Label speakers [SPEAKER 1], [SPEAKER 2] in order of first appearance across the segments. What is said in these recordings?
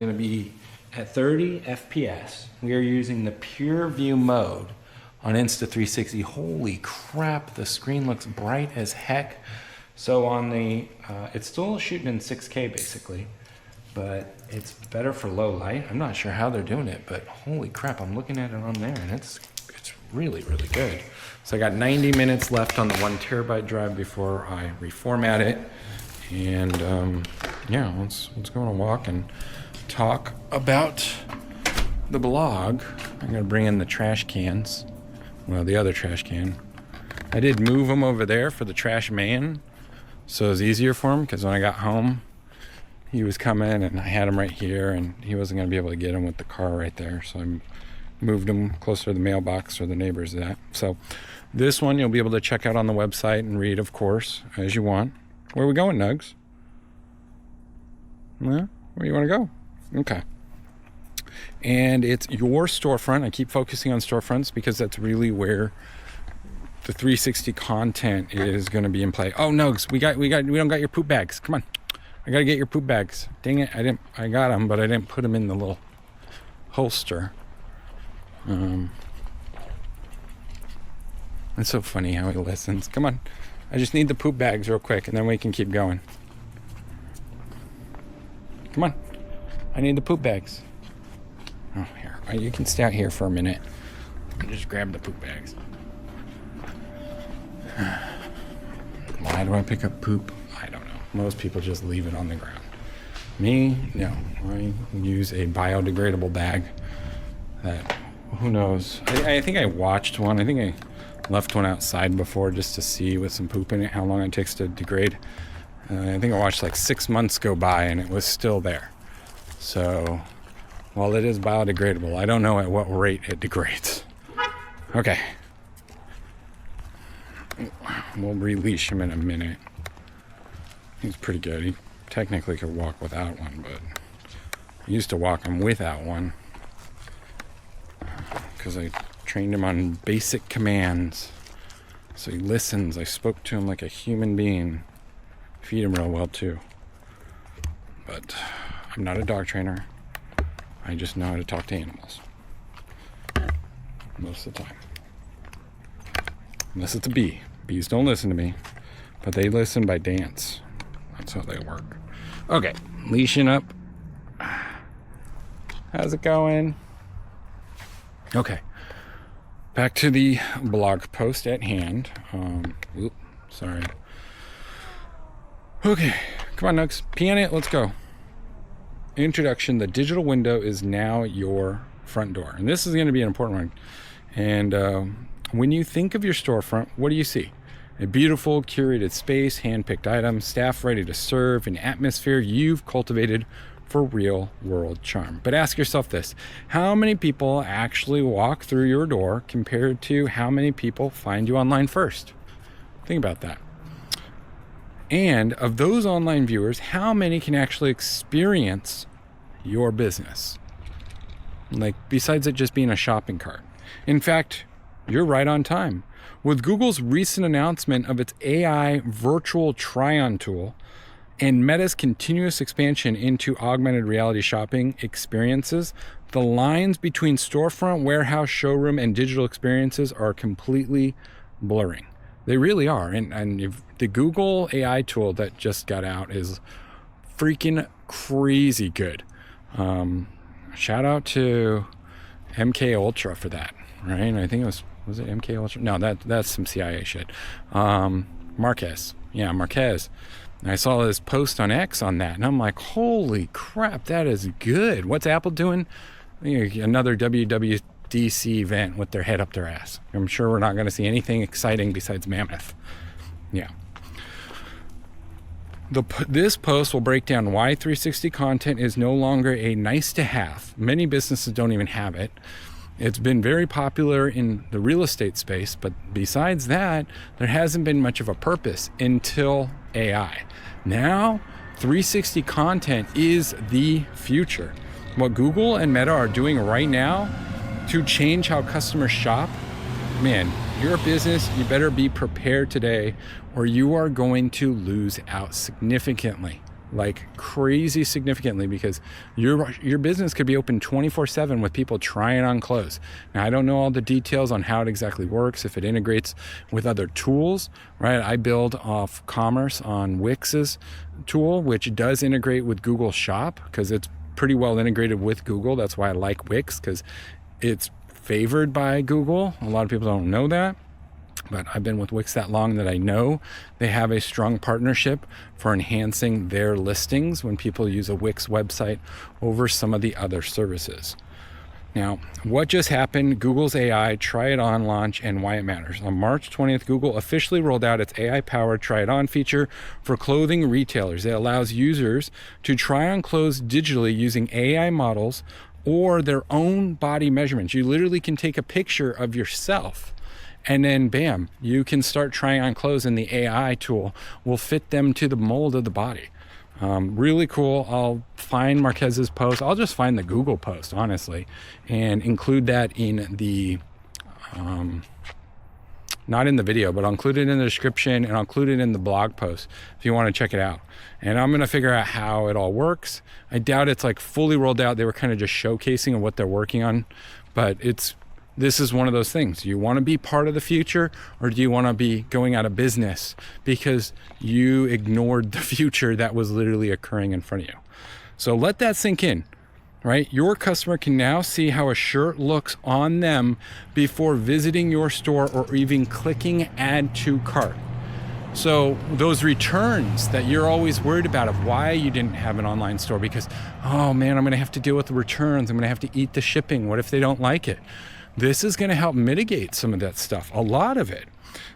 [SPEAKER 1] Going to be at 30 FPS. We are using the pure view mode on Insta360. Holy crap, the screen looks bright as heck. So on the, it's still shooting in 6K basically, but it's better for low light. I'm not sure how they're doing it, but holy crap, I'm looking at it on there and it's really, really good. So I got 90 minutes left on the 1 terabyte drive before I reformat it. And yeah, let's go on a walk and talk about the blog. I'm gonna bring in the trash cans. Well, the other trash can. I did move them over there for the trash man, so it was easier for him because when I got home, he was coming and I had him right here and he wasn't gonna be able to get him with the car right there. So I moved him closer to the mailbox or the neighbors at. So this one you'll be able to check out on the website and read, of course, as you want. Where are we going, Nugs? Yeah, where do you want to go? Okay. And it's your storefront. I keep focusing on storefronts because that's really where the 360 content is going to be in play. Oh, Nugs, we don't got your poop bags. Come on. I got to get your poop bags. Dang it. I got them, but I didn't put them in the little holster. It's so funny how he listens. Come on. I just need the poop bags real quick and then we can keep going. Come on. I need the poop bags. Oh, here. You can stay out here for a minute and just grab the poop bags. Why do I pick up poop? I don't know. Most people just leave it on the ground. Me, no. I use a biodegradable bag that, who knows. I think I watched one. I think I left one outside before just to see with some poop in it how long it takes to degrade. I think I watched like 6 months go by and it was still there. So while it is biodegradable, I don't know at what rate it degrades. Okay. We'll releash him in a minute. He's pretty good. He technically could walk without one, but I used to walk him without one because I trained him on basic commands. So he listens. I spoke to him like a human being. Feed him real well too. But I'm not a dog trainer. I just know how to talk to animals. Most of the time. Unless it's a bee. Bees don't listen to me. But they listen by dance. That's how they work. Okay, leashing up. How's it going? Okay. Back to the blog post at hand. Sorry. Okay, come on, Nugs. Pee on it. Let's go. Introduction. The digital window is now your front door. And this is going to be an important one. And when you think of your storefront, what do you see? A beautiful, curated space, hand-picked items, staff ready to serve, an atmosphere you've cultivated for real-world charm. But ask yourself this. How many people actually walk through your door compared to how many people find you online first? Think about that. And of those online viewers, how many can actually experience your business? Like, besides it just being a shopping cart. In fact, you're right on time. With Google's recent announcement of its AI virtual try-on tool and Meta's continuous expansion into augmented reality shopping experiences, the lines between storefront, warehouse, showroom, and digital experiences are completely blurring. They really are. And if the Google AI tool that just got out is freaking crazy good. Shout out to MK Ultra for that, right? I think it was it MK Ultra? No, that's some CIA shit. Marquez. Yeah, Marquez. I saw this post on X on that, and I'm like, holy crap, that is good. What's Apple doing? Another WWDC event with their head up their ass. I'm sure we're not going to see anything exciting besides Mammoth. Yeah. This post will break down why 360 content is no longer a nice to have. Many businesses don't even have it. It's been very popular in the real estate space, but besides that, there hasn't been much of a purpose until AI. Now, 360 content is the future. What Google and Meta are doing right now to change how customers shop, man, you're a business, you better be prepared today or you are going to lose out significantly. like crazy significantly, because your business could be open 24/7 with people trying on clothes. Now, I don't know all the details on how it exactly works, if it integrates with other tools, right? I build off commerce on Wix's tool, which does integrate with Google Shop because it's pretty well integrated with Google. That's why I like Wix, because it's favored by Google. A lot of people don't know that, but I've been with Wix that long that I know they have a strong partnership for enhancing their listings when people use a Wix website over some of the other services. Now, what just happened? Google's AI Try It On launch and why it matters. On March 20th, Google officially rolled out its AI-powered Try It On feature for clothing retailers. It allows users to try on clothes digitally using AI models or their own body measurements. You literally can take a picture of yourself and then bam, you can start trying on clothes, and the AI tool will fit them to the mold of the body. Really cool. I'll find Marquez's post. I'll just find the Google post, honestly, and include that in the, not in the video, but I'll include it in the description, and I'll include it in the blog post if you want to check it out. And I'm going to figure out how it all works. I doubt it's like fully rolled out. They were kind of just showcasing what they're working on, but this is one of those things. You want to be part of the future, or do you want to be going out of business because you ignored the future that was literally occurring in front of you? So let that sink in, right? Your customer can now see how a shirt looks on them before visiting your store or even clicking add to cart. So those returns that you're always worried about of why you didn't have an online store, because, oh man, I'm going to have to deal with the returns. I'm going to have to eat the shipping. What if they don't like it? This is going to help mitigate some of that stuff, a lot of it.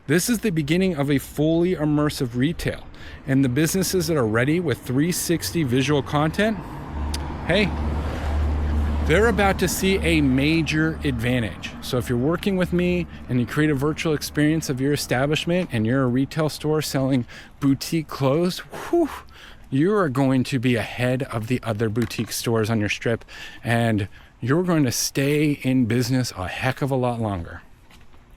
[SPEAKER 1] This is the beginning of a fully immersive retail. And the businesses that are ready with 360 visual content, hey, they're about to see a major advantage. So if you're working with me and you create a virtual experience of your establishment and you're a retail store selling boutique clothes, whew, you are going to be ahead of the other boutique stores on your strip, and you're going to stay in business a heck of a lot longer.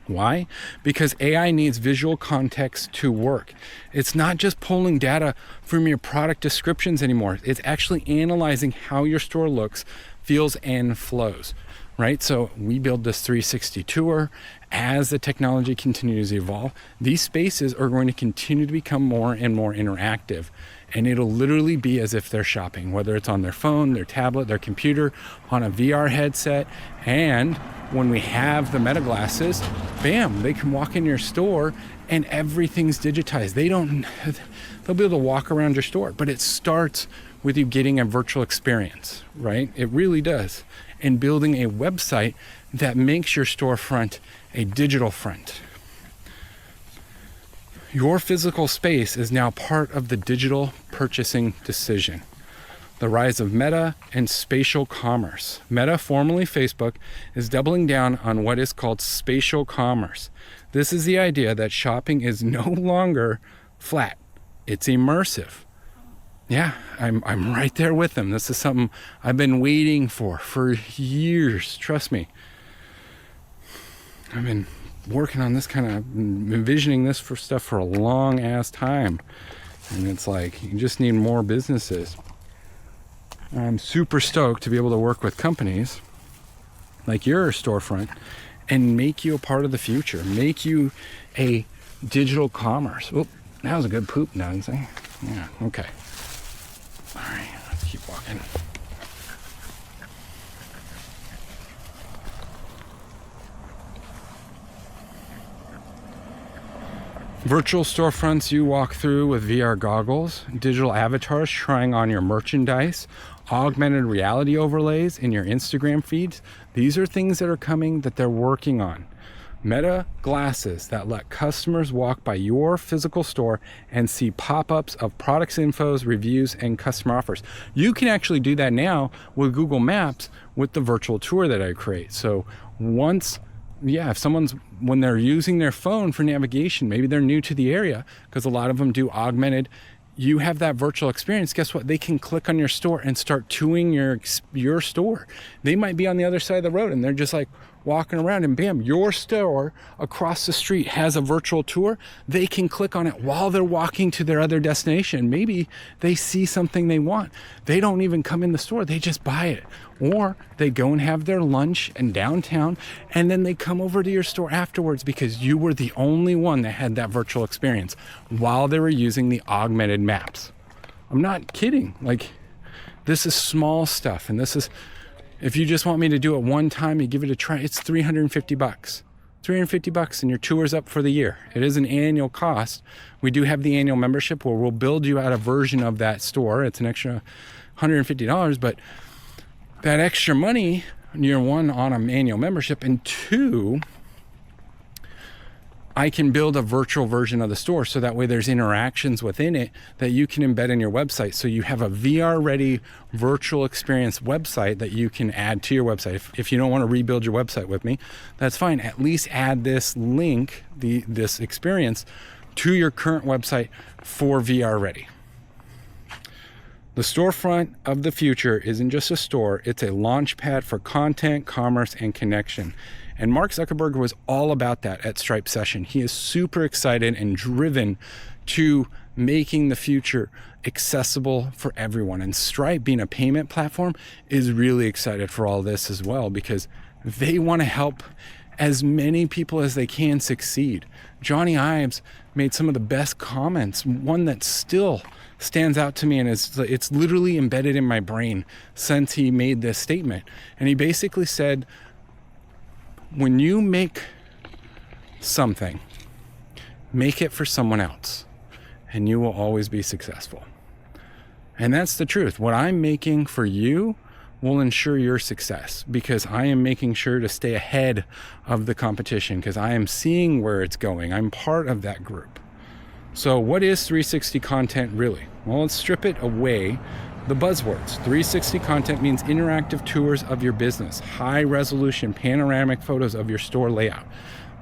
[SPEAKER 1] Why? Because AI needs visual context to work. It's not just pulling data from your product descriptions anymore. It's actually analyzing how your store looks, feels, and flows, right? So we build this 360 tour. As the technology continues to evolve, these spaces are going to continue to become more and more interactive. And it'll literally be as if they're shopping, whether it's on their phone, their tablet, their computer, on a VR headset. And when we have the meta glasses, bam, they can walk in your store and everything's digitized. They'll be able to walk around your store, but it starts with you getting a virtual experience, right? It really does. And building a website that makes your storefront a digital front. Your physical space is now part of the digital purchasing decision. The rise of Meta and spatial commerce. Meta, formerly Facebook, is doubling down on what is called spatial commerce. This is the idea that shopping is no longer flat. It's immersive. Yeah, I'm right there with them. This is something I've been waiting for years. Trust me. I've been working on this, kind of envisioning this for stuff for a long ass time. And it's like, you just need more businesses. I'm super stoked to be able to work with companies like your storefront and make you a part of the future, make you a digital commerce. Oh, that was a good poop, Nancy. Yeah, okay. All right, let's keep walking. Virtual storefronts you walk through with VR goggles, digital avatars trying on your merchandise, augmented reality overlays in your Instagram feeds. These are things that are coming that they're working on. Meta glasses that let customers walk by your physical store and see pop-ups of products, infos, reviews, and customer offers. You can actually do that now with Google Maps with the virtual tour that I create. So if someone's, when they're using their phone for navigation, maybe they're new to the area, because a lot of them do augmented, you have that virtual experience. Guess what? They can click on your store and start touring your store. They might be on the other side of the road and they're just like, walking around, and bam, your store across the street has a virtual tour. They can click on it while they're walking to their other destination. Maybe they see something they want. They don't even come in the store, they just buy it. Or they go and have their lunch in downtown, and then they come over to your store afterwards because you were the only one that had that virtual experience while they were using the augmented maps. I'm not kidding. Like, this is small stuff, and this is, if you just want me to do it one time, you give it a try, it's $350. $350 and your tour's up for the year. It is an annual cost. We do have the annual membership where we'll build you out a version of that store. It's an extra $150, but that extra money, year one, on an annual membership, and two, I can build a virtual version of the store so that way there's interactions within it that you can embed in your website. So you have a VR ready virtual experience website that you can add to your website. If you don't want to rebuild your website with me, that's fine. At least add this link, this experience, to your current website for VR ready. The storefront of the future isn't just a store, it's a launch pad for content, commerce, and connection. And Mark Zuckerberg was all about that at Stripe Session. He is super excited and driven to making the future accessible for everyone. And Stripe, being a payment platform, is really excited for all this as well because they want to help as many people as they can succeed. Johnny Ives made some of the best comments, one that still stands out to me and it's literally embedded in my brain since he made this statement. And he basically said, when you make something, make it for someone else, and you will always be successful. And that's the truth. What I'm making for you will ensure your success because I am making sure to stay ahead of the competition because I am seeing where it's going. I'm part of that group. So what is 360 content really? Well, let's strip it away. The buzzwords. 360 content means interactive tours of your business, high resolution panoramic photos of your store layout.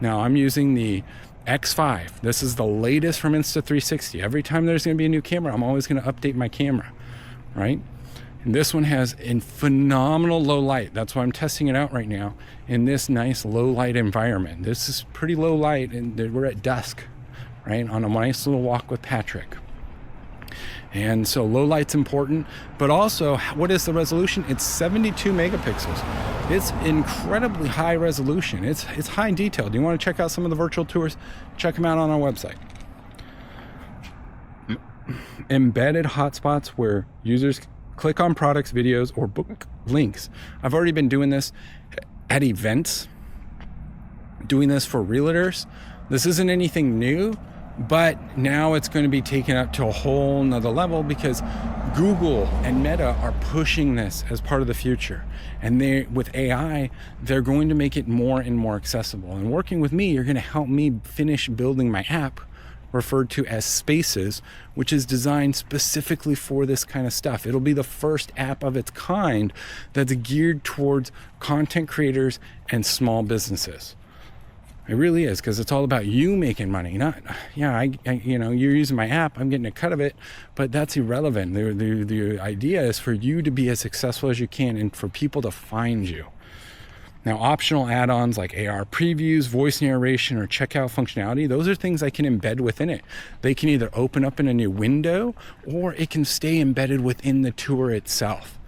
[SPEAKER 1] Now I'm using the X5. This is the latest from Insta360. Every time there's going to be a new camera, I'm always going to update my camera, right? And this one has a phenomenal low light. That's why I'm testing it out right now in this nice low light environment. This is pretty low light, and we're at dusk, right? On a nice little walk with Patrick. And so low light's important, but also what is the resolution? It's 72 megapixels. It's incredibly high resolution. It's high detail. Do you want to check out some of the virtual tours? Check them out on our website. Embedded hotspots where users click on products, videos, or book links. I've already been doing this at events, doing this for realtors. This isn't anything new. But now it's going to be taken up to a whole nother level because Google and Meta are pushing this as part of the future. And with AI, they're going to make it more and more accessible. And working with me, you're going to help me finish building my app, referred to as Spaces, which is designed specifically for this kind of stuff. It'll be the first app of its kind that's geared towards content creators and small businesses. It really is, because it's all about you making money. Not, yeah, you're using my app, I'm getting a cut of it, but that's irrelevant. The idea is for you to be as successful as you can and for people to find you. Now, optional add-ons like AR previews, voice narration, or checkout functionality, those are things I can embed within it. They can either open up in a new window or it can stay embedded within the tour itself,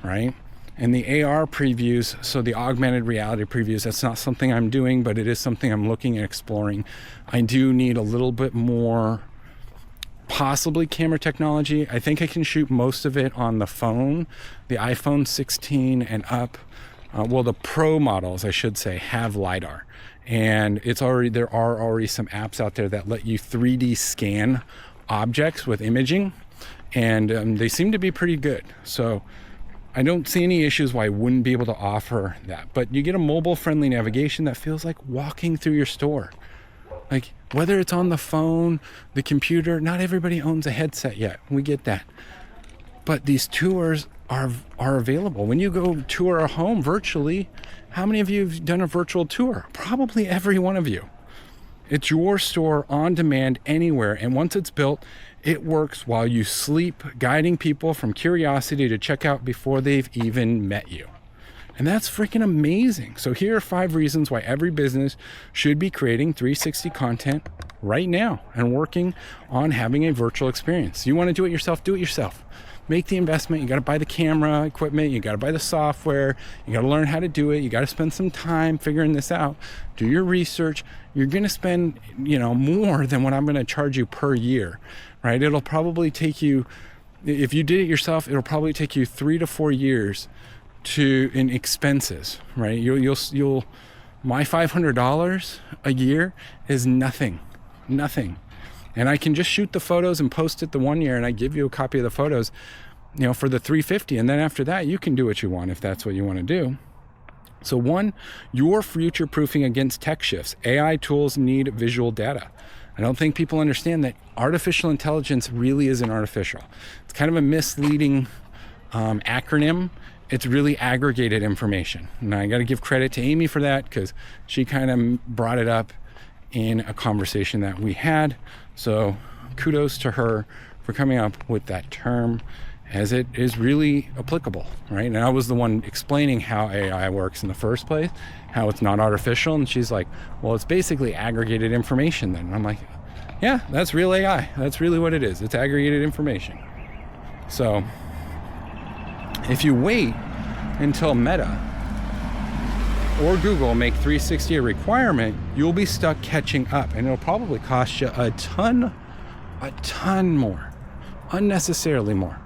[SPEAKER 1] right? And the AR previews, so the augmented reality previews, that's not something I'm doing, but it is something I'm looking at exploring. I do need a little bit more, possibly camera technology. I think I can shoot most of it on the phone. The iPhone 16 and up, the Pro models, I should say, have LiDAR. And there are already some apps out there that let you 3D scan objects with imaging, and they seem to be pretty good. So I don't see any issues why I wouldn't be able to offer that. But you get a mobile-friendly navigation that feels like walking through your store. Like, whether it's on the phone, the computer, not everybody owns a headset yet. We get that. But these tours are available. When you go tour a home virtually, how many of you have done a virtual tour? Probably every one of you. It's your store on demand anywhere. And once it's built, it works while you sleep, guiding people from curiosity to checkout before they've even met you. And that's freaking amazing. So here are 5 reasons why every business should be creating 360 content right now and working on having a virtual experience. You want to do it yourself, do it yourself. Make the investment. You got to buy the camera equipment. You got to buy the software. You got to learn how to do it. You got to spend some time figuring this out. Do your research. You're going to spend, more than what I'm going to charge you per year, right? It'll probably take you, if you did it yourself, it'll probably take you 3 to 4 years in expenses, right? You'll my $500 a year is nothing. And I can just shoot the photos and post it the 1 year, and I give you a copy of the photos, for the $350. And then after that, you can do what you want if that's what you want to do. So 1, you're future-proofing against tech shifts. AI tools need visual data. I don't think people understand that artificial intelligence really isn't artificial. It's kind of a misleading acronym. It's really aggregated information. And I got to give credit to Amy for that, because she kind of brought it up in a conversation that we had. So kudos to her for coming up with that term, as it is really applicable, right? And I was the one explaining how AI works in the first place, how it's not artificial. And she's like, well, it's basically aggregated information then. And I'm like, yeah, that's real AI. That's really what it is. It's aggregated information. So if you wait until Meta or Google make 360 a requirement, you'll be stuck catching up, and it'll probably cost you a ton more, unnecessarily more,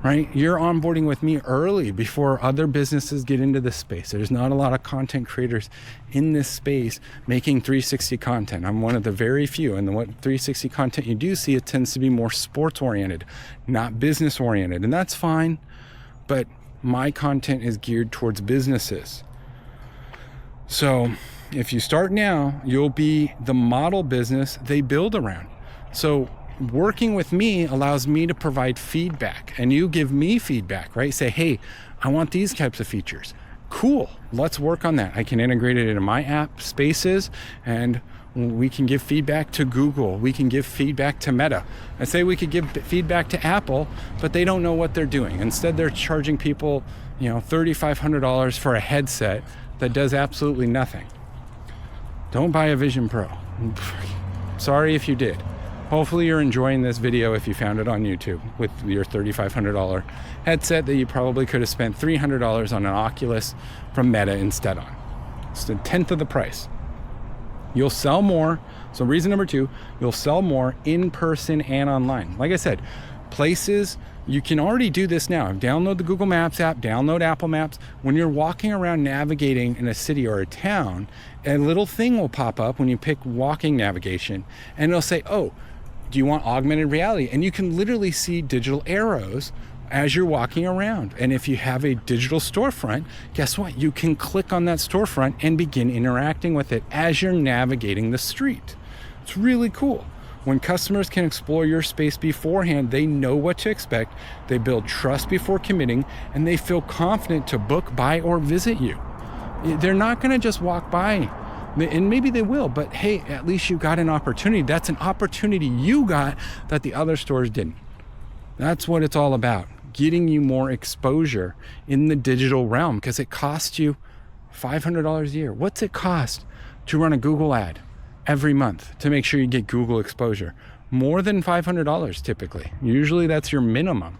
[SPEAKER 1] right? You're onboarding with me early before other businesses get into this space. There's not a lot of content creators in this space making 360 content. I'm one of the very few, and what 360 content you do see, it tends to be more sports oriented, not business oriented, and that's fine, but my content is geared towards businesses. So if you start now, you'll be the model business they build around. So working with me allows me to provide feedback, and you give me feedback, right? Say, hey, I want these types of features. Cool, let's work on that. I can integrate it into my app, Spaces, and we can give feedback to Google. We can give feedback to Meta. I say we could give feedback to Apple, but they don't know what they're doing. Instead, they're charging people, $3,500 for a headset that does absolutely nothing. Don't buy a Vision Pro. Sorry if you did. Hopefully you're enjoying this video if you found it on YouTube with your $3,500 headset that you probably could have spent $300 on an Oculus from Meta instead on. It's a tenth of the price. You'll sell more. So reason number 2, you'll sell more in person and online. Like I said, places, you can already do this now. Download the Google Maps app, download Apple Maps. When you're walking around navigating in a city or a town, a little thing will pop up when you pick walking navigation, and it'll say, oh, do you want augmented reality? And you can literally see digital arrows as you're walking around. And if you have a digital storefront, guess what? You can click on that storefront and begin interacting with it as you're navigating the street. It's really cool. When customers can explore your space beforehand, they know what to expect, they build trust before committing, and they feel confident to book, buy, or visit you. They're not gonna just walk by, and maybe they will, but hey, at least you got an opportunity. That's an opportunity you got that the other stores didn't. That's what it's all about, getting you more exposure in the digital realm, because it costs you $500 a year. What's it cost to run a Google ad every month to make sure you get Google exposure? More than $500 typically. Usually that's your minimum.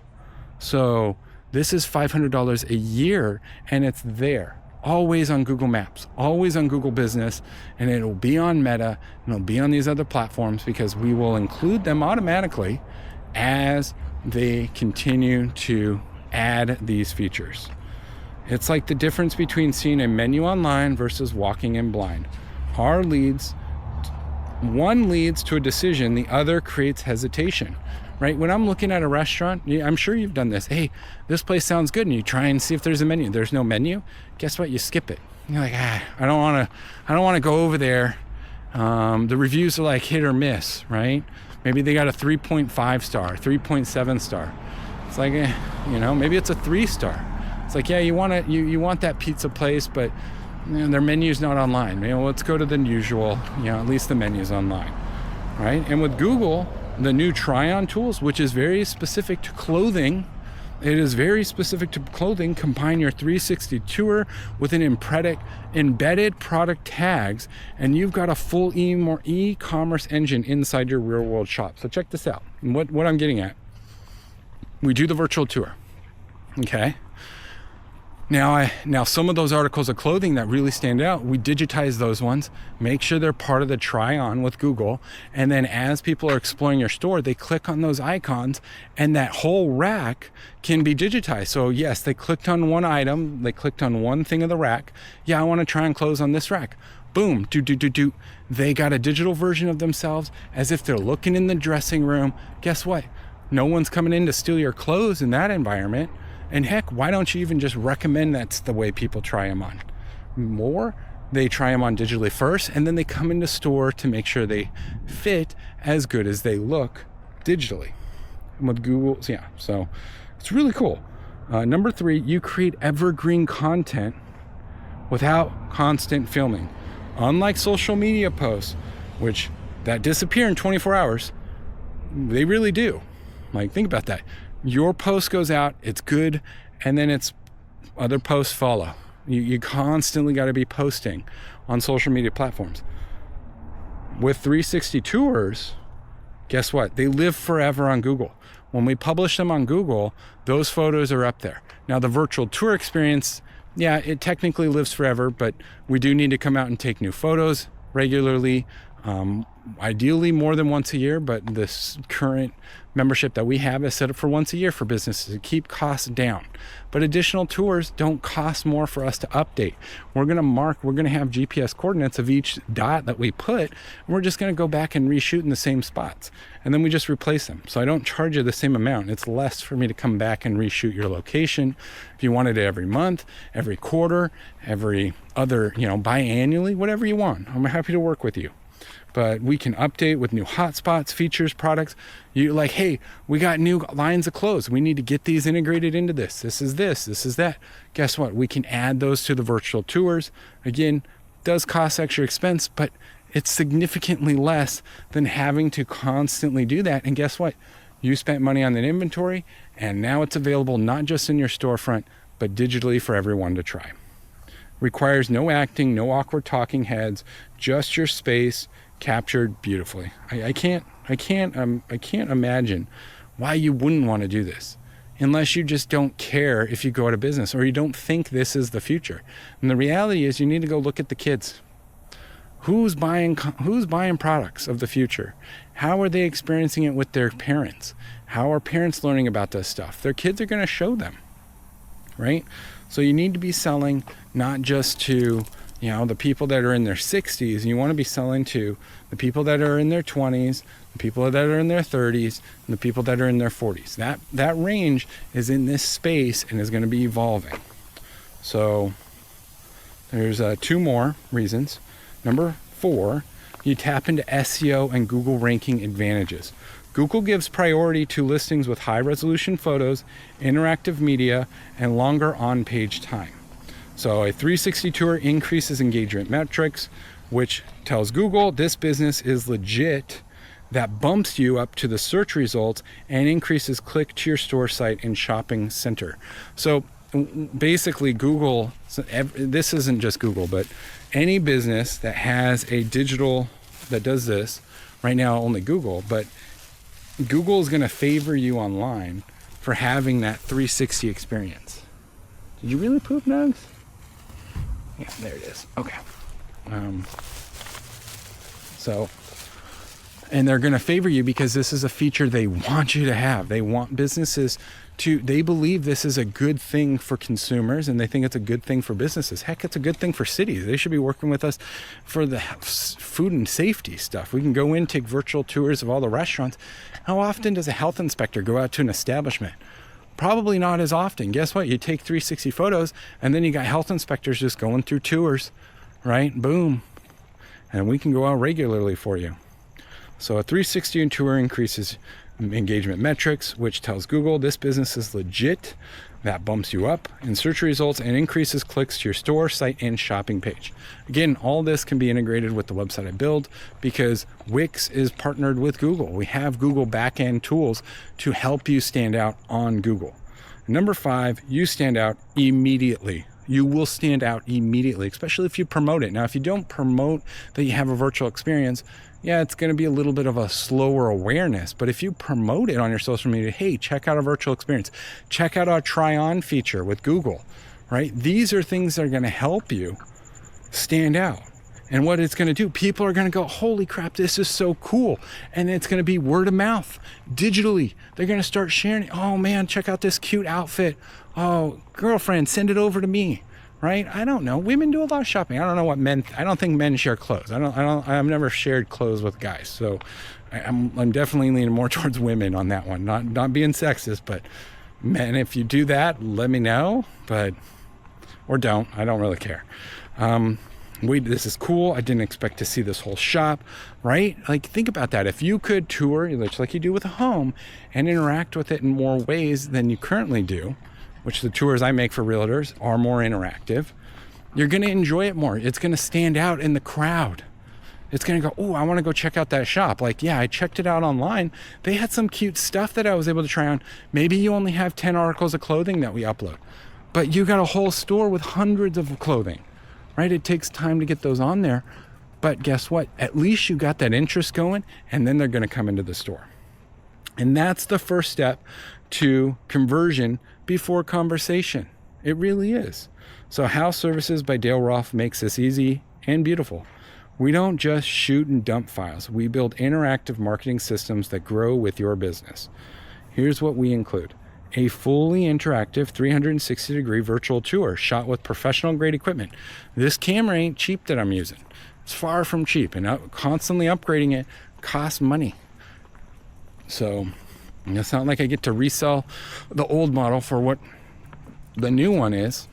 [SPEAKER 1] So this is $500 a year, and it's there. Always on Google Maps, always on Google Business, and it'll be on Meta, and it'll be on these other platforms, because we will include them automatically as they continue to add these features. It's like the difference between seeing a menu online versus walking in blind. Our leads, one leads to a decision, the other creates hesitation, right? When I'm looking at a restaurant, I'm sure you've done this. Hey, this place sounds good, and you try and see if there's a menu. There's no menu. Guess what? You skip it. You're like, I don't want to go over there. The reviews are like hit or miss, right? Maybe they got a 3.5 star, 3.7 star. It's like, maybe it's a 3 star. It's like, yeah, you want that pizza place, but their menu's not online. Let's go to the usual, at least the menu's online, right? And with Google, the new try-on tools, which is very specific to clothing, It is very specific to clothing. Combine your 360 tour with an embedded product tags, and you've got a full e-commerce engine inside your real world shop. So check this out. And what I'm getting at, we do the virtual tour. Okay. Now some of those articles of clothing that really stand out, we digitize those ones, make sure they're part of the try on with Google. And then as people are exploring your store, they click on those icons and that whole rack can be digitized. So yes, they clicked on one item, they clicked on one thing of the rack. Yeah, I want to try on clothes on this rack. Boom, do. They got a digital version of themselves as if they're looking in the dressing room. Guess what? No one's coming in to steal your clothes in that environment. And heck, why don't you even just recommend that's the way people try them on? More, they try them on digitally first, and then they come into store to make sure they fit as good as they look digitally. And with Google, yeah, so it's really cool. Number 3, you create evergreen content without constant filming. Unlike social media posts, which that disappear in 24 hours, they really do. Like, think about that. Your post goes out, it's good, and then other posts follow. You constantly got to be posting on social media platforms. With 360 tours, guess what? They live forever on Google. When we publish them on Google, those photos are up there. Now the virtual tour experience, yeah, it technically lives forever, but we do need to come out and take new photos regularly. Ideally more than once a year, but this current membership that we have is set up for once a year for businesses to keep costs down. But additional tours don't cost more for us to update. We're going to have GPS coordinates of each dot that we put, and we're just going to go back and reshoot in the same spots. And then we just replace them. So I don't charge you the same amount. It's less for me to come back and reshoot your location. If you wanted it every month, every quarter, every other, biannually, whatever you want, I'm happy to work with you. But we can update with new hotspots, features, products. You like, hey, we got new lines of clothes. We need to get these integrated into this. This is that. Guess what? We can add those to the virtual tours. Again, does cost extra expense, but it's significantly less than having to constantly do that. And guess what? You spent money on that inventory, and now it's available not just in your storefront, but digitally for everyone to try. Requires no acting, no awkward talking heads, just your space captured beautifully. I can't imagine why you wouldn't want to do this, unless you just don't care if you go out of business or you don't think this is the future. And the reality is, you need to go look at the kids. Who's buying products of the future? How are they experiencing it with their parents? How are parents learning about this stuff? Their kids are going to show them, right? So you need to be selling not just to the people that are in their 60s. You want to be selling to the people that are in their 20s, the people that are in their 30s, and the people that are in their 40s. That range is in this space and is going to be evolving. So there's 2 more reasons. Number 4, you tap into SEO and Google ranking advantages. Google gives priority to listings with high resolution photos, interactive media, and longer on-page time. So a 360 tour increases engagement metrics, which tells Google this business is legit. That bumps you up to the search results and increases click to your store site and shopping center. So basically Google, this isn't just Google, but any business that has a digital that does this, right now only Google, but Google is going to favor you online for having that 360 experience. Did you really poop, Nugs? Yeah, there it is. Okay. And they're going to favor you because this is a feature they want you to have. They want businesses they believe this is a good thing for consumers, and they think it's a good thing for businesses. Heck, it's a good thing for cities. They should be working with us for the food and safety stuff. We can go in, take virtual tours of all the restaurants. How often does a health inspector go out to an establishment? Probably not as often. Guess what? You take 360 photos, and then you got health inspectors just going through tours, right? Boom. And we can go out regularly for you. So a 360 tour increases engagement metrics, which tells Google this business is legit. That bumps you up in search results and increases clicks to your store, site, and shopping page. Again, all this can be integrated with the website I build because Wix is partnered with Google. We have Google backend tools to help you stand out on Google. Number 5, you stand out immediately. You will stand out immediately, especially if you promote it. Now, if you don't promote that you have a virtual experience, yeah, it's going to be a little bit of a slower awareness. But if you promote it on your social media, hey, check out a virtual experience. Check out our try-on feature with Google, right? These are things that are going to help you stand out. And what it's going to do, people are going to go, holy crap, this is so cool. And it's going to be word of mouth, digitally. They're going to start sharing, oh man, check out this cute outfit. Oh, girlfriend, send it over to me, right? I don't know. Women do a lot of shopping. I don't know what men, I don't think men share clothes. I've never shared clothes with guys. So I'm definitely leaning more towards women on that one. Not being sexist, but men, if you do that, let me know, or don't. I don't really care. This is cool. I didn't expect to see this whole shop, right? Like, think about that. If you could tour, like you do with a home, and interact with it in more ways than you currently do, which the tours I make for realtors are more interactive, you're going to enjoy it more. It's going to stand out in the crowd. It's going to go, oh, I want to go check out that shop. Like, yeah, I checked it out online. They had some cute stuff that I was able to try on. Maybe you only have 10 articles of clothing that we upload, but you got a whole store with hundreds of clothing. Right? It takes time to get those on there, but guess what? At least you got that interest going, and then they're going to come into the store. And that's the first step to conversion before conversation. It really is. So House Services by Dale Rolph makes this easy and beautiful. We don't just shoot and dump files. We build interactive marketing systems that grow with your business. Here's what we include. A fully interactive 360-degree virtual tour shot with professional-grade equipment. This camera ain't cheap that I'm using. It's far from cheap, and constantly upgrading it costs money. So it's not like I get to resell the old model for what the new one is.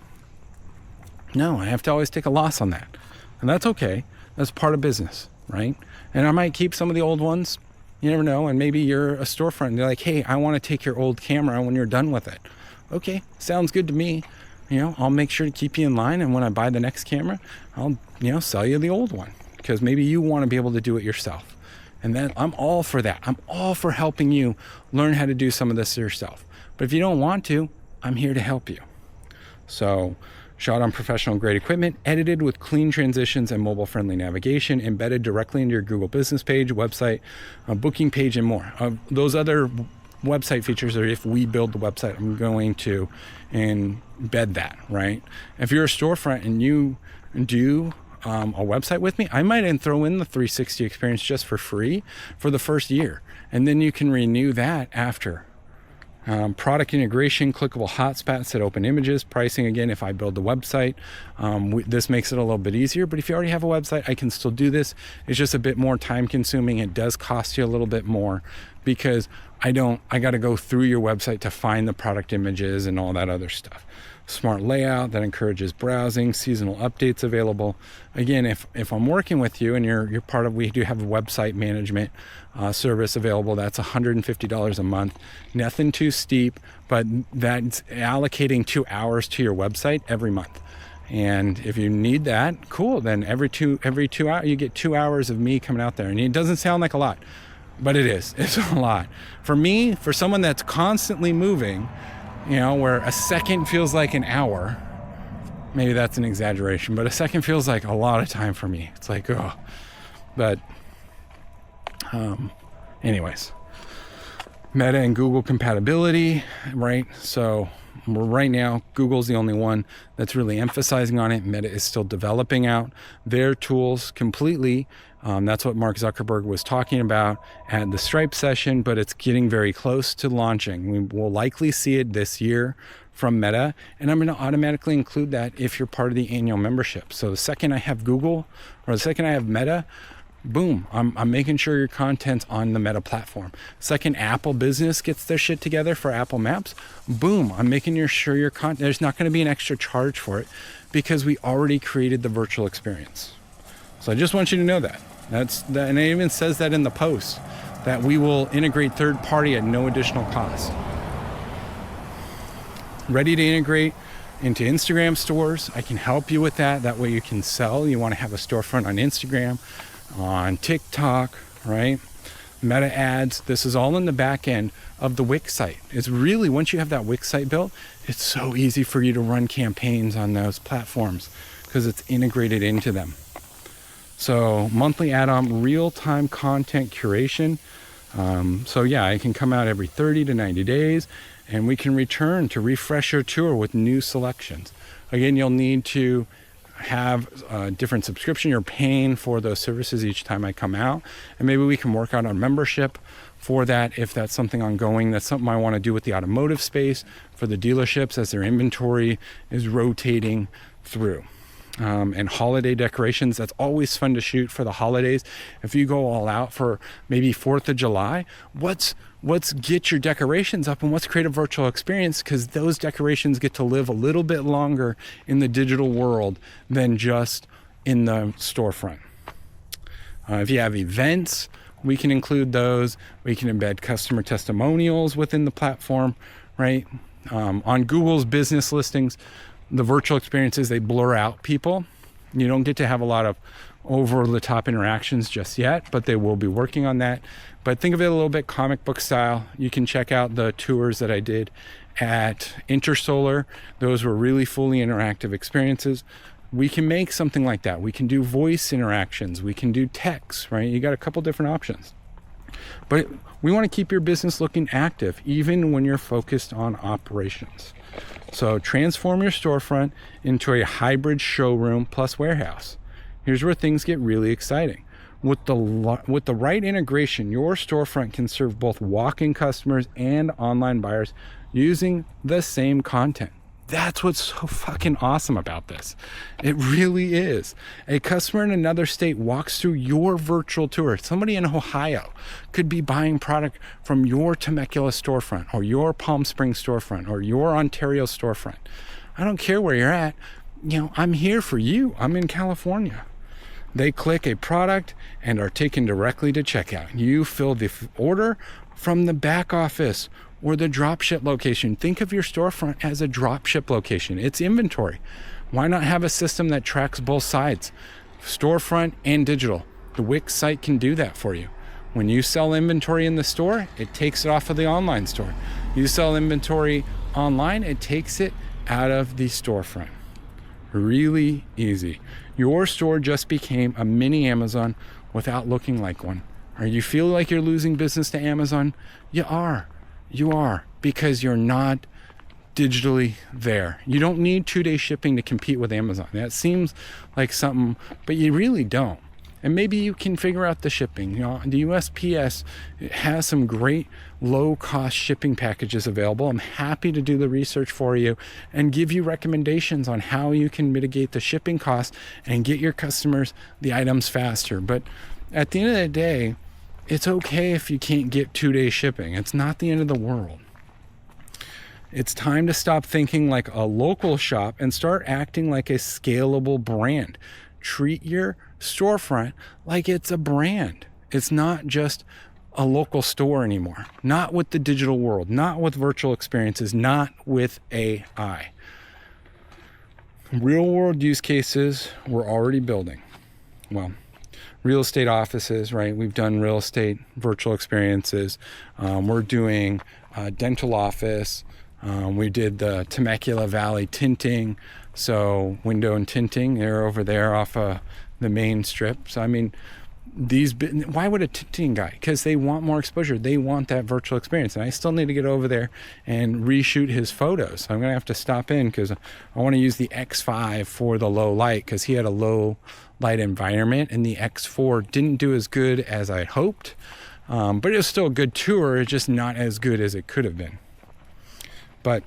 [SPEAKER 1] No, I have to always take a loss on that. And that's okay. That's part of business, right? And I might keep some of the old ones. You never know, and maybe you're a storefront and they're like, hey, I want to take your old camera when you're done with it. Okay, sounds good to me. I'll make sure to keep you in line, and when I buy the next camera, I'll, sell you the old one, because maybe you want to be able to do it yourself. And then I'm all for that. I'm all for helping you learn how to do some of this yourself. But if you don't want to, I'm here to help you. So, shot on professional grade equipment, edited with clean transitions and mobile friendly navigation, embedded directly into your Google business page, website, booking page, and more. Those other website features are if we build the website, I'm going to embed that, right? If you're a storefront and you do a website with me, I might throw in the 360 experience just for free for the first year. And then you can renew that after. Product integration, clickable hotspots that open images, pricing, again, if I build the website, this makes it a little bit easier. But if you already have a website, I can still do this. It's just a bit more time consuming. It does cost you a little bit more because I got to go through your website to find the product images and all that other stuff. Smart layout that encourages browsing, seasonal updates available. Again, if I'm working with you and you're part of, we do have a website management service available. That's $150 a month. Nothing too steep, but that's allocating 2 hours to your website every month. And if you need that, cool. Then every two hours, you get 2 hours of me coming out there. And it doesn't sound like a lot, but it is. It's a lot. For me, for someone that's constantly moving, where a second feels like an hour, maybe that's an exaggeration, but a second feels like a lot of time for me. It's like, oh, but anyways, Meta and Google compatibility, right? So right now, Google's the only one that's really emphasizing on it. Meta is still developing out their tools completely. That's what Mark Zuckerberg was talking about at the Stripe session, but it's getting very close to launching. We will likely see it this year from Meta, and I'm going to automatically include that if you're part of the annual membership. So the second I have Google, or the second I have Meta, boom, I'm making sure your content's on the Meta platform. Second Apple Business gets their shit together for Apple Maps, boom, I'm making sure your content, there's not going to be an extra charge for it because we already created the virtual experience. So I just want you to know that. And it even says that in the post, that we will integrate third party at no additional cost. Ready to integrate into Instagram stores. I can help you with that. That way you can sell. You want to have a storefront on Instagram, on TikTok, right? meta ads. This is all in the back end of the Wix site. It's really, once you have that Wix site built, it's so easy for you to run campaigns on those platforms because it's integrated into them. So monthly add-on, real-time content curation. So yeah, it can come out every 30 to 90 days, and we can return to refresh your tour with new selections. Again, you'll need to have a different subscription. You're paying for those services each time I come out, and maybe we can work out a membership for that if that's something ongoing. That's something I want to do with the automotive space for the dealerships as their inventory is rotating through. And holiday decorations, that's always fun to shoot for the holidays. If you go all out for maybe 4th of July, what's get your decorations up and let's create a virtual experience, because those decorations get to live a little bit longer in the digital world than just in the storefront. If you have events, we can include those. We can embed customer testimonials within the platform, right? On Google's business listings, the virtual experiences, they blur out people. You don't get to have a lot of over-the-top interactions just yet, but they will be working on that. But think of it a little bit comic book style. You can check out the tours that I did at Intersolar. Those were really fully interactive experiences. We can make something like that. We can do voice interactions. We can do text, right? You got a couple different options. But we want to keep your business looking active, even when you're focused on operations. So transform your storefront into a hybrid showroom plus warehouse. Here's where things get really exciting. With the right integration, your storefront can serve both walk-in customers and online buyers using the same content. That's what's so fucking awesome about this. It really is. A customer in another state walks through your virtual tour. Somebody in Ohio could be buying product from your Temecula storefront or your Palm Springs storefront or your Ontario storefront. I don't care where you're at. I'm here for you. I'm in California. They click a product and are taken directly to checkout. You fill the order from the back office or the dropship location. Think of your storefront as a dropship location. It's inventory. Why not have a system that tracks both sides, storefront and digital? The Wix site can do that for you. When you sell inventory in the store, it takes it off of the online store. You sell inventory online, it takes it out of the storefront. Really easy. Your store just became a mini Amazon without looking like one. Are you feeling like you're losing business to Amazon? You are, because you're not digitally there. You don't need 2-day shipping to compete with Amazon. That seems like something, but you really don't. And maybe you can figure out the shipping. The USPS has some great low-cost shipping packages available. I'm happy to do the research for you and give you recommendations on how you can mitigate the shipping costs and get your customers the items faster. But at the end of the day, it's okay if you can't get 2-day shipping. It's not the end of the world. It's time to stop thinking like a local shop and start acting like a scalable brand. Treat your storefront like it's a brand. It's not just a local store anymore. Not with the digital world, not with virtual experiences, not with AI. Real world use cases we're already building. Well, real estate offices, right? We've done real estate virtual experiences. We're doing a dental office. We did the Temecula Valley tinting. So window and tinting, they're over there off the main strip. So, why would a tinting guy? Because they want more exposure. They want that virtual experience. And I still need to get over there and reshoot his photos. So I'm going to have to stop in because I want to use the X5 for the low light because he had a low light environment and the X4 didn't do as good as I hoped. But it was still a good tour. It's just not as good as it could have been. But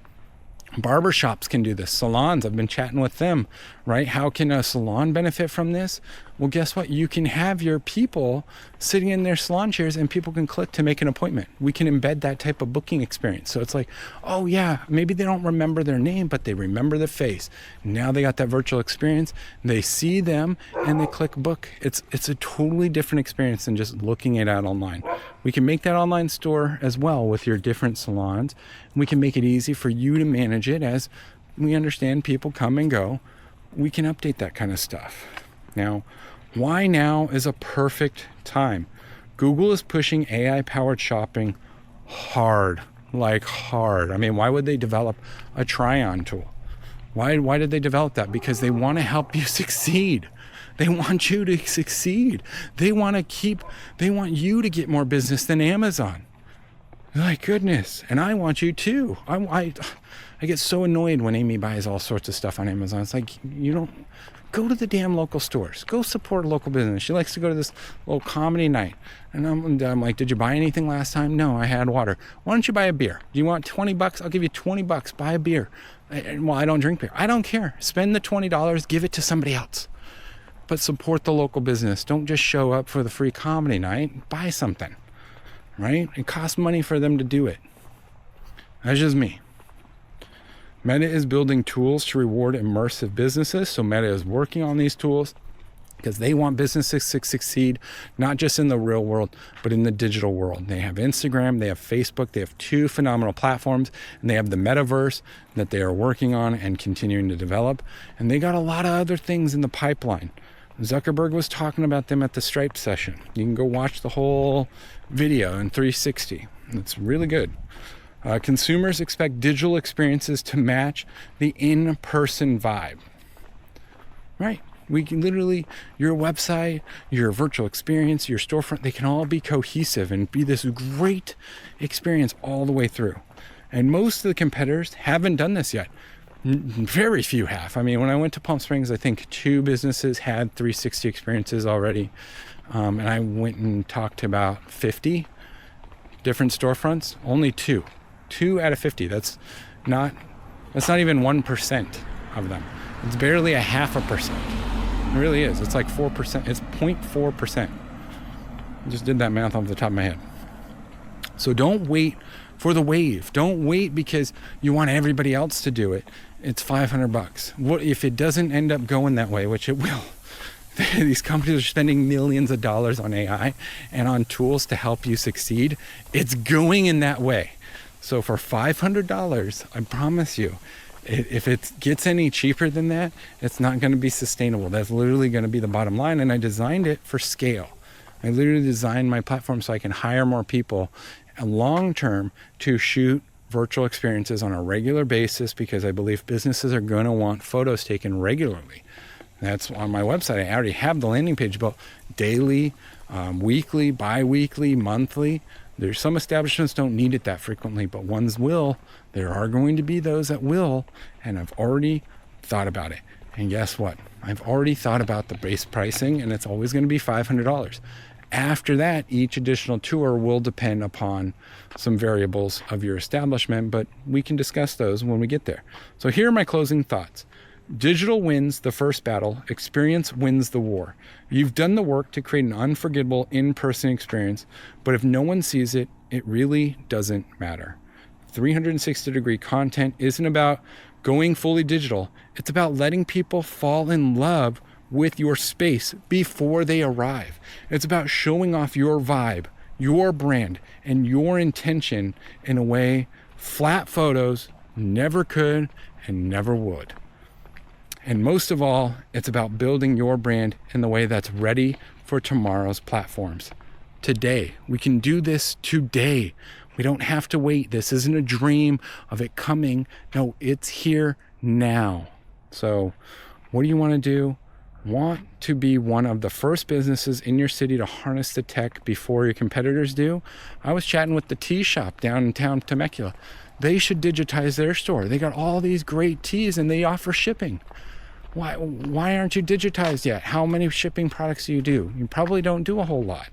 [SPEAKER 1] barbershops can do this. Salons, I've been chatting with them, right? How can a salon benefit from this? Well, guess what? You can have your people sitting in their salon chairs and people can click to make an appointment. We can embed that type of booking experience. So it's like, oh yeah, maybe they don't remember their name, but they remember the face. Now they got that virtual experience. They see them and they click book. It's a totally different experience than just looking it out online. We can make that online store as well with your different salons. We can make it easy for you to manage it as we understand people come and go. We can update that kind of stuff. Now, why now is a perfect time? Google is pushing AI-powered shopping hard, like hard. I mean, why would they develop a try-on tool? Why did they develop that? Because they want to help you succeed. They want you to succeed. They want you to get more business than Amazon. My goodness. And I want you too. I get so annoyed when Amy buys all sorts of stuff on Amazon. It's like, you don't go to the damn local stores. Go support a local business. She likes to go to this little comedy night. And I'm like, did you buy anything last time? No, I had water. Why don't you buy a beer? Do you want $20? I'll give you $20. Buy a beer. Well, I don't drink beer. I don't care. Spend the $20. Give it to somebody else. But support the local business. Don't just show up for the free comedy night. Buy something. Right? It costs money for them to do it. That's just me. Meta is building tools to reward immersive businesses. So Meta is working on these tools because they want businesses to succeed, not just in the real world, but in the digital world. They have Instagram, they have Facebook, they have 2 phenomenal platforms, and they have the metaverse that they are working on and continuing to develop. And they got a lot of other things in the pipeline. Zuckerberg was talking about them at the Stripe session. You can go watch the whole video in 360. It's really good. Consumers expect digital experiences to match the in-person vibe. Right? We can literally, your website, your virtual experience, your storefront, they can all be cohesive and be this great experience all the way through. And most of the competitors haven't done this yet. Very few have. I mean, when I went to Palm Springs, I think 2 businesses had 360 experiences already. And I went and talked to about 50 different storefronts. Only 2 out of 50. That's not even 1% of them. It's barely a 0.5%. It really is. It's like 4%. It's 0.4%. I just did that math off the top of my head. So don't wait for the wave. Don't wait because you want everybody else to do it. It's $500. What if it doesn't end up going that way, which it will? These companies are spending millions of dollars on AI and on tools to help you succeed. It's going in that way. So for $500, I promise you, if it gets any cheaper than that, it's not going to be sustainable. That's literally going to be the bottom line. And I designed it for scale. I literally designed my platform so I can hire more people long term to shoot virtual experiences on a regular basis, because I believe businesses are going to want photos taken regularly. That's on my website. I already have the landing page built daily, weekly, bi-weekly, monthly. There's some establishments don't need it that frequently, but ones will. There are going to be those that will, and I've already thought about it. And guess what? I've already thought about the base pricing, and it's always going to be $500. After that, each additional tour will depend upon some variables of your establishment, but we can discuss those when we get there. So here are my closing thoughts. Digital wins the first battle. Experience wins the war. You've done the work to create an unforgettable in-person experience, but if no one sees it, it really doesn't matter. 360-degree content isn't about going fully digital. It's about letting people fall in love with your space before they arrive. It's about showing off your vibe, your brand, and your intention in a way flat photos never could and never would. And most of all, it's about building your brand in the way that's ready for tomorrow's platforms. Today, we can do this today. We don't have to wait. This isn't a dream of it coming. No, it's here now. So what do you want to do? Want to be one of the first businesses in your city to harness the tech before your competitors do? I was chatting with the tea shop down in town, Temecula. They should digitize their store. They got all these great teas and they offer shipping. Why aren't you digitized yet? How many shipping products do? You probably don't do a whole lot.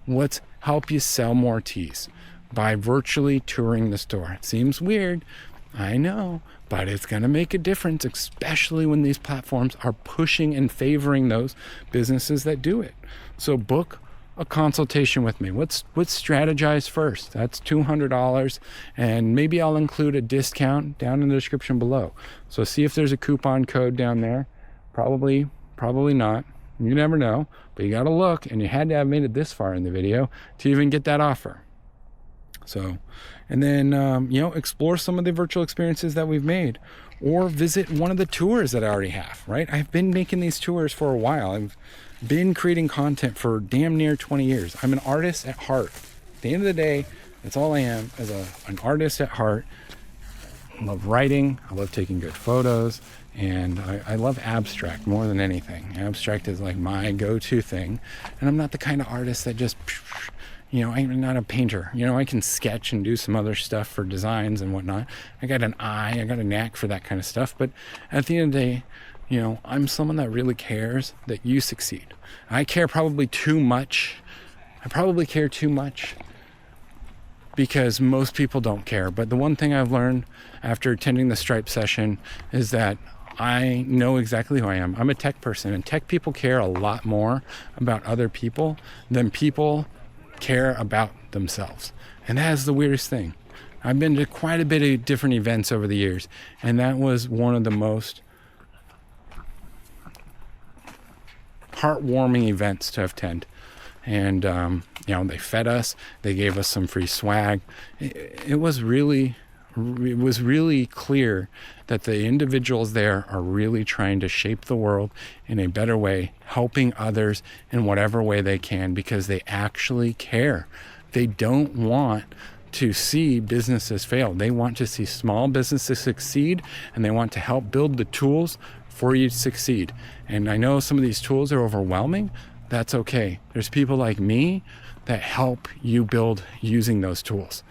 [SPEAKER 1] Let's help you sell more teas by virtually touring the store. It seems weird, I know, but it's going to make a difference, especially when these platforms are pushing and favoring those businesses that do it. So book a consultation with me. Let's strategize first. That's $200, and maybe I'll include a discount down in the description below. So see if there's a coupon code down there. Probably not. You never know, but you got to look, and you had to have made it this far in the video to even get that offer. So, and then, explore some of the virtual experiences that we've made. or visit one of the tours that I already have, right? I've been making these tours for a while. I've been creating content for damn near 20 years. I'm an artist at heart. At the end of the day, that's all I am, as an artist at heart. I love writing, I love taking good photos, and I love abstract more than anything. Abstract is like my go-to thing, and I'm not the kind of artist that just, I'm not a painter. I can sketch and do some other stuff for designs and whatnot. I got a knack for that kind of stuff, but at the end of the day, I'm someone that really cares that you succeed. I care probably too much. I probably care too much because most people don't care. But the one thing I've learned after attending the Stripe session is that I know exactly who I am. I'm a tech person, and tech people care a lot more about other people than people care about themselves. And that is the weirdest thing. I've been to quite a bit of different events over the years, and that was one of the most heartwarming events to attend. And they fed us, they gave us some free swag. It was really clear that the individuals there are really trying to shape the world in a better way, helping others in whatever way they can, because they actually care. They don't want to see businesses fail. They want to see small businesses succeed, and they want to help build the tools for you to succeed. And I know some of these tools are overwhelming. That's okay. There's people like me that help you build using those tools,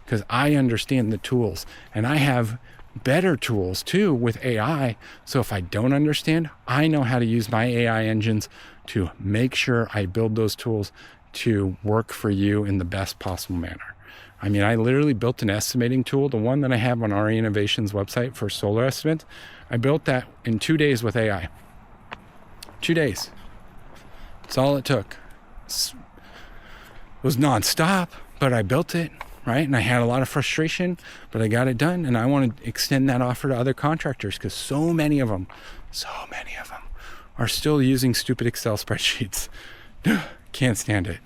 [SPEAKER 1] because I understand the tools, and I have better tools too with AI. So if I don't understand, I know how to use my AI engines to make sure I build those tools to work for you in the best possible manner. I mean, I literally built an estimating tool, the one that I have on RE Innovations website for solar estimates. I built that in 2 days with AI. 2 days. That's all it took. It was nonstop, but I built it, right? And I had a lot of frustration, but I got it done. And I want to extend that offer to other contractors, because so many of them are still using stupid Excel spreadsheets. Can't stand it.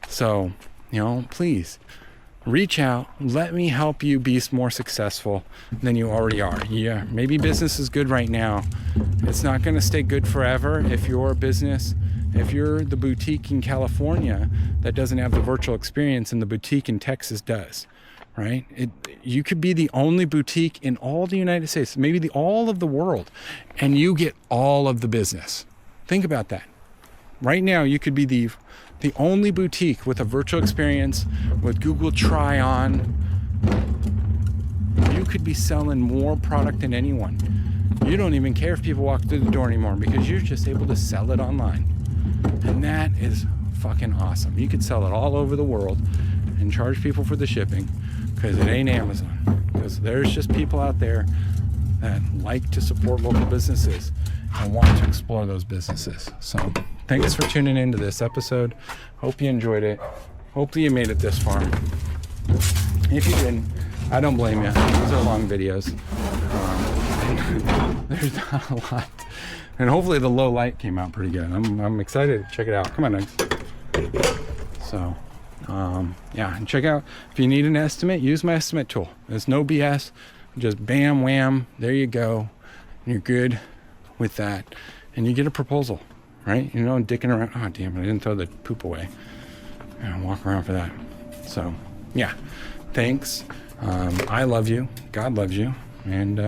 [SPEAKER 1] So, please reach out. Let me help you be more successful than you already are. Yeah, maybe business is good right now. It's not going to stay good forever. If you're the boutique in California that doesn't have the virtual experience and the boutique in Texas does, right? You could be the only boutique in all the United States, maybe all of the world, and you get all of the business. Think about that. Right now, you could be the only boutique with a virtual experience, with Google Try On. You could be selling more product than anyone. You don't even care if people walk through the door anymore, because you're just able to sell it online. And that is fucking awesome. You could sell it all over the world and charge people for the shipping, because it ain't Amazon. Because there's just people out there that like to support local businesses and want to explore those businesses. So thanks for tuning into this episode. Hope you enjoyed it. Hopefully you made it this far. If you didn't, I don't blame you. These are long videos. There's not a lot. And hopefully the low light came out pretty good. I'm excited to check it out. Come on, Nugs. So, and check out, if you need an estimate, use my estimate tool. There's no BS. Just bam, wham, there you go. You're good with that. And you get a proposal, right? Dicking around. Oh, damn, I didn't throw the poop away. Walk around for that. So, yeah, thanks. I love you. God loves you. And